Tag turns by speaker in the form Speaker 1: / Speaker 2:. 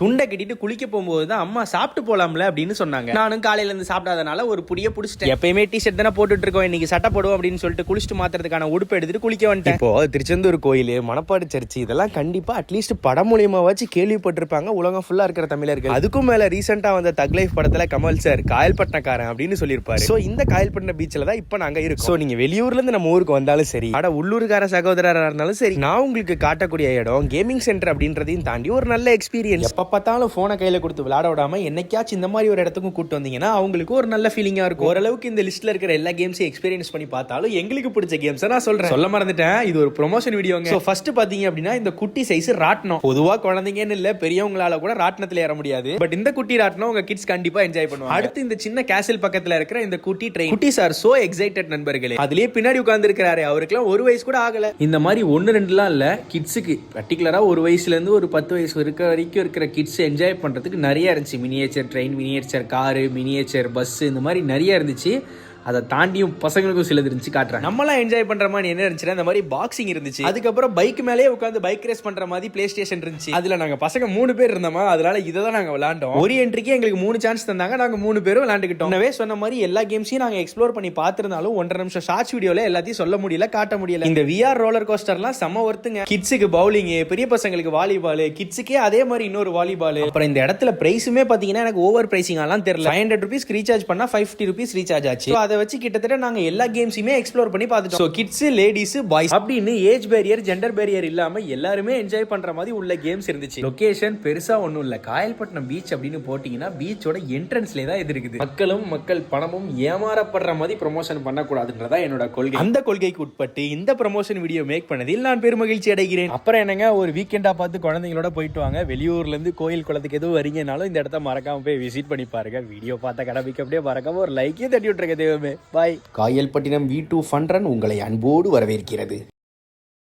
Speaker 1: துண்டை கட்டிட்டு குளிக்க போகும்போது தான் அம்மா சாப்பிட்டு போலாம்ல அப்படின்னு சொன்னாங்க. நானும் காலையில இருந்து சாப்பிடாதனால ஒரு புடிய புடிச்சிட்டேன். எப்பயுமே டிஷர்ட் தானே போட்டுட்டு இருக்கோம், இன்னைக்கு சட்டை போடுவோம் அப்படின்னு சொல்லிட்டு குளிச்சுட்டு மாத்துறதுக்கான உடுப்பு எடுத்துட்டு குளிக்க வந்துட்டேன். இப்போ திருச்செந்தூர் கோயில், மணப்பாடு சர்ச்சு இதெல்லாம் கண்டிப்பா அட்லீஸ்ட் படம் மூலியமா வச்சு கேள்விப்பட்டிருப்பாங்க உலகம் ஃபுல்லா இருக்கிற தமிழர்கள். அதுக்கும் மேல ரீசெண்டா வந்த தக் லைஃப் படத்துல கமல் சார் காயல்பட்டினக்காரன் அப்படின்னு சொல்லியிருப்பாரு. சோ இந்த காயல்பட்டின பீச்ல தான் இப்ப நாங்க இருக்கோம். சோ நீங்க வெளியூர்ல இருந்து நம்ம ஊருக்கு வந்தாலும் சரி, அட உள்ளூர்கார சகோதரரா இருந்தாலும் சரி, நான் உங்களுக்கு காட்டக்கூடிய இடம் கேமிங் சென்டர் அப்படின்றதையும் தாண்டி ஒரு நல்ல எக்ஸ்பீரியன்ஸ். எப்ப பார்த்தாலும் போனை கையில கொடுத்து விளையாட விடாம என்னைக்காச்சும் இந்த மாதிரி ஒரு இடத்துக்கும் கூட்டு வந்தீங்கன்னா அவங்களுக்கு ஒரு நல்ல ஃபீலிங்கா இருக்கும். ஓரளவுக்கு இந்த லிஸ்ட்ல இருக்கிற எல்லா கேம்ஸையும் எக்ஸ்பீரியன்ஸ் பண்ணி பார்த்தாலும் எங்களுக்கு பிடிச்ச கேம்ஸ் நான் சொல்றேன். சொல்ல மறந்துட்டேன், இது ஒரு ப்ரொமோஷன் வீடியோங்க. சோ ஃபர்ஸ்ட் பாத்தீங்க அப்படின்னா இந்த குட்டி சைஸ் ராட்னம். பொதுவா குழந்தைங்கன்னு இல்ல, பெரியவங்களால கூட ராட்னத்துல ஏற முடியாது. பட் இந்த குட்டி ராட்னம் உங்க கிட்ஸ் கண்டிப்பா என்ஜாய் பண்ணுவாங்க. அடுத்து இந்த சின்ன கேசல் பக்கத்துல இருக்கிற இந்த குட்டி ட்ரெயின். குட்டீஸ் ஆர் சோ எக்ஸைட்டட் நண்பர்களே. அதுலயே பின்னாடி உட்கார்ந்து இருக்கிறாரு, அவருக்குலாம் ஒரு வயசு கூட ஆகல. இந்த மாதிரி 1-2லாம் இல்ல, கிட்ஸுக்கு பர்டிகுலரா ஒரு வயசுல இருந்து ஒரு 10 வயசு இருக்க வரைக்கும் இருக்கிற கிட்ஸ் என்ஜாய் பண்றதுக்கு நிறைய இருந்துச்சு. Miniature train, miniature car, miniature bus, இந்த மாதிரி நிறைய இருந்துச்சு. அதை தாண்டியும் பசங்களுக்கும் சிலது இருந்துச்சு காட்டுறாங்க. நம்மளாம் என்ஜாய் பண்ற மாதிரி என்ன இருந்துச்சுன்னா இந்த மாதிரி பாக்ஸிங் இருந்துச்சு. அதுக்கப்புறம் பைக் மேலேயே உட்காந்து பைக் ரேஸ் பண்ற மாதிரி பிளே ஸ்டேஷன் இருந்துச்சு. அதுல நாங்க பசங்க 3 பேர் இருந்தோமா, அதனால இதை தான் நாங்க விளையாண்டோம். ஒரு என்ட்ரிக்கு எங்களுக்கு 3 சான்ஸ் தந்தாங்க, நாங்க 3 பேரும் விளையாண்டுக்கிட்டோம். எனவே சொன்ன மாதிரி எல்லா கேம்ஸையும் நாங்க எக்ஸ்ப்ளோர் பண்ணி பார்த்திருந்தாலும் 1.5 நிமிஷம் ஷார்ட்ஸ் வீடியோல எல்லாத்தையும் சொல்ல முடியல, காட்ட முடியல. இந்த VR ரோலர் கோஸ்டர்லாம் செம்ம ஒர்த்துங்க. கிட்ஸுக்கு பவுலிங், பெரிய பசங்களுக்கு வாலிபால், கிட்ஸுக்கே அதே மாதிரி இன்னொரு வாலிபால். அப்புறம் இந்த இடத்துல பிரைஸுமே பாத்தீங்கன்னா எனக்கு ஓவர் பிரைசிங் எல்லாம் தெரியல. 500 rupees ரீசார்ஜ் பண்ணா 550 rupees ரீசார்ஜ் ஆச்சு. அதை வச்சு கிட்டத்தட்ட எல்லா கேம்ஸுமே எக்ஸ்ப்ளோர் பண்ணி பார்த்துட்டோம். சோ கிட்ஸ், லேடிஸ், பாய்ஸ் அப்படின்னு ஏஜ் பேரியர், ஜெண்டர் பேரியர் இல்லாம எல்லாருமே என்ஜாய் பண்ற மாதிரி உள்ள கேம்ஸ் இருந்துச்சு. லொகேஷன் பெருசா ஒண்ணும் இல்ல, காயல்பட்டினம் பீச் அப்படின்னு போட்டீங்கன்னா பீச்சோட என்ட்ரன்ஸ்ல தான் இது இருக்குது. மக்கள் பணமும் ஏமாறப்படுற மாதிரி ப்ரமோஷன் பண்ணக்கூடாதுன்றதா என்னோட கொள்கை. அந்த கொள்கைக்கு உட்பட்டு இந்த ப்ரமோஷன் வீடியோ மேக் பண்ணதில் நான் பெருமகிழ்ச்சி அடைகிறேன். அப்புறம் என்னங்க, ஒரு வீக்கெண்டா பார்த்து குழந்தைங்களோட போயிட்டு வாங்க. வெளியூர்ல இருந்து கோயில் குளத்துக்கு எதுவும் வரீங்கனாலும் இந்த இடத்த மறக்காம போய் விசிட் பண்ணி பாருங்க. வீடியோ பார்த்த கடமைக்கு அப்படியே மறக்காம ஒரு லைக்கே தட்டி விட்டுருக்க தெய்வமே. பாய்.
Speaker 2: காயல்பட்டினம் V2 ஃபன் ரன் உங்களை அன்போடு வரவேற்கிறது.